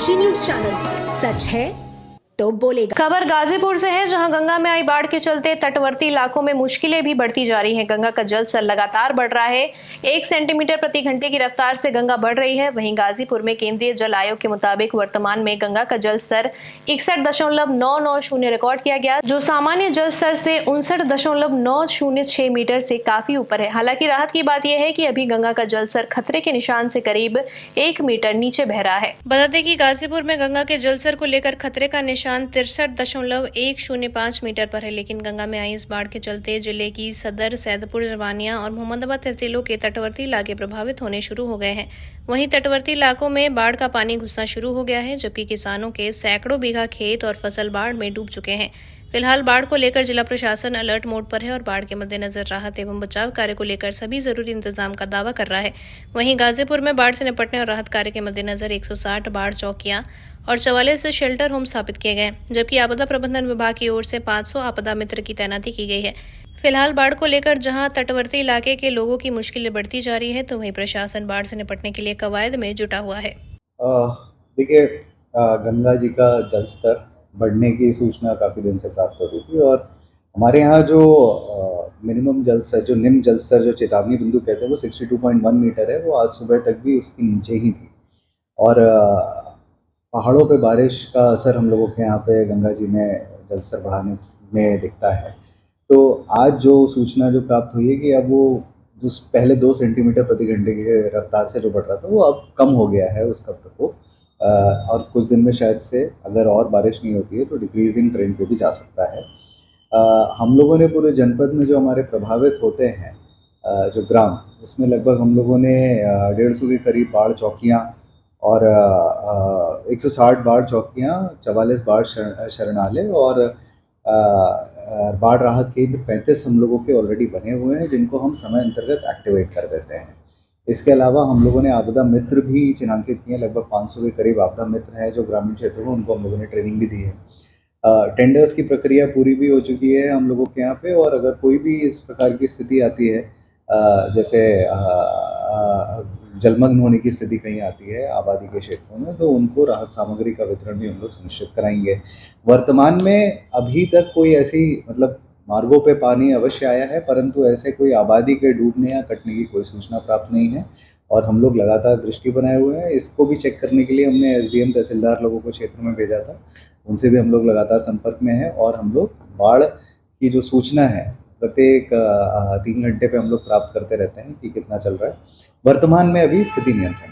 Kashi news channel, सच है तो बोलेगा। खबर गाजीपुर से है, जहां गंगा में आई बाढ़ के चलते तटवर्ती इलाकों में मुश्किलें भी बढ़ती जा रही हैं। गंगा का जल स्तर लगातार बढ़ रहा है। 1 सेंटीमीटर प्रति घंटे की रफ्तार से गंगा बढ़ रही है। वहीं गाजीपुर में केंद्रीय जल आयोग के मुताबिक वर्तमान में गंगा का जल स्तर 61.990 रिकॉर्ड किया गया, जो सामान्य जल स्तर से 59.906 मीटर से काफी ऊपर है। हालांकि राहत की बात यह है कि अभी गंगा का जल स्तर खतरे के निशान से करीब 1 मीटर नीचे बह रहा है। बता दें कि गाजीपुर में गंगा के जल स्तर को लेकर खतरे का निशान 63.105 मीटर पर है, लेकिन गंगा में आई इस बाढ़ के चलते जिले की सदर, सैदपुर, जवानिया और मोहम्मदाबाद तहसीलों के तटवर्ती इलाके प्रभावित होने शुरू हो गए हैं। वहीं तटवर्ती इलाकों में बाढ़ का पानी घुसना शुरू हो गया है, जबकि किसानों के सैकड़ों बीघा खेत और फसल बाढ़ में डूब चुके हैं। फिलहाल बाढ़ को लेकर जिला प्रशासन अलर्ट मोड पर है और बाढ़ के मद्देनजर राहत एवं बचाव कार्य को लेकर सभी जरूरी इंतजाम का दावा कर रहा है। वहीं गाजीपुर में बाढ़ से निपटने और राहत कार्य के मद्देनजर 160 बाढ़ चौकियां और 44 शेल्टर होम स्थापित किए गए, जबकि आपदा प्रबंधन विभाग की ओर से 500 आपदा मित्र की तैनाती की गई है। फिलहाल बाढ़ को लेकर जहां तटवर्ती इलाके के लोगों की मुश्किलें बढ़ती जा रही है, तो वहीं प्रशासन बाढ़ से निपटने के लिए कवायद में जुटा हुआ है। देखिए, गंगा जी का जल स्तर बढ़ने की सूचना काफ़ी दिन से प्राप्त हो रही थी और हमारे यहाँ जो मिनिमम जल स्तर, जो निम्न जल स्तर, जो चेतावनी बिंदु कहते हैं, वो 62.1 मीटर है। वो आज सुबह तक भी उसके नीचे ही थी और पहाड़ों पे बारिश का असर हम लोगों के यहाँ पे गंगा जी में जल स्तर बढ़ाने में दिखता है। तो आज जो सूचना जो प्राप्त हुई है कि अब वो जो पहले 2 सेंटीमीटर प्रति घंटे की रफ्तार से जो बढ़ रहा था, वो अब कम हो गया है उसका प्रकोप। और कुछ दिन में शायद से अगर और बारिश नहीं होती है तो डिक्रीजिंग ट्रेंड पे भी जा सकता है। हम लोगों ने पूरे जनपद में जो हमारे प्रभावित होते हैं जो ग्राम, उसमें लगभग हम लोगों ने 150 के करीब बाढ़ चौकियाँ और 160 बाढ़ चौकियाँ, 44 बाढ़ शरणालय और बाढ़ राहत केंद्र 35 हम लोगों के ऑलरेडी बने हुए हैं, जिनको हम समय अंतर्गत एक्टिवेट कर देते हैं। इसके अलावा हम लोगों ने आपदा मित्र भी चिन्हांकित किए हैं। लगभग 500 के करीब आपदा मित्र हैं जो ग्रामीण क्षेत्रों में, उनको हम लोगों ने ट्रेनिंग भी दी है। टेंडर्स की प्रक्रिया पूरी भी हो चुकी है हम लोगों के यहाँ पे, और अगर कोई भी इस प्रकार की स्थिति आती है, जैसे जलमग्न होने की स्थिति कहीं आती है आबादी के क्षेत्रों में, तो उनको राहत सामग्री का वितरण भी हम लोग सुनिश्चित कराएंगे। वर्तमान में अभी तक कोई ऐसी, मतलब मार्गों पे पानी अवश्य आया है, परंतु ऐसे कोई आबादी के डूबने या कटने की कोई सूचना प्राप्त नहीं है और हम लोग लगातार दृष्टि बनाए हुए हैं। इसको भी चेक करने के लिए हमने एसडीएम, तहसीलदार लोगों को क्षेत्र में भेजा था, उनसे भी हम लोग लगातार संपर्क में हैं और हम लोग बाढ़ की जो सूचना है प्रत्येक 3 घंटे पे हम लोग प्राप्त करते रहते हैं कि कितना चल रहा है। वर्तमान में अभी स्थिति नियंत्रण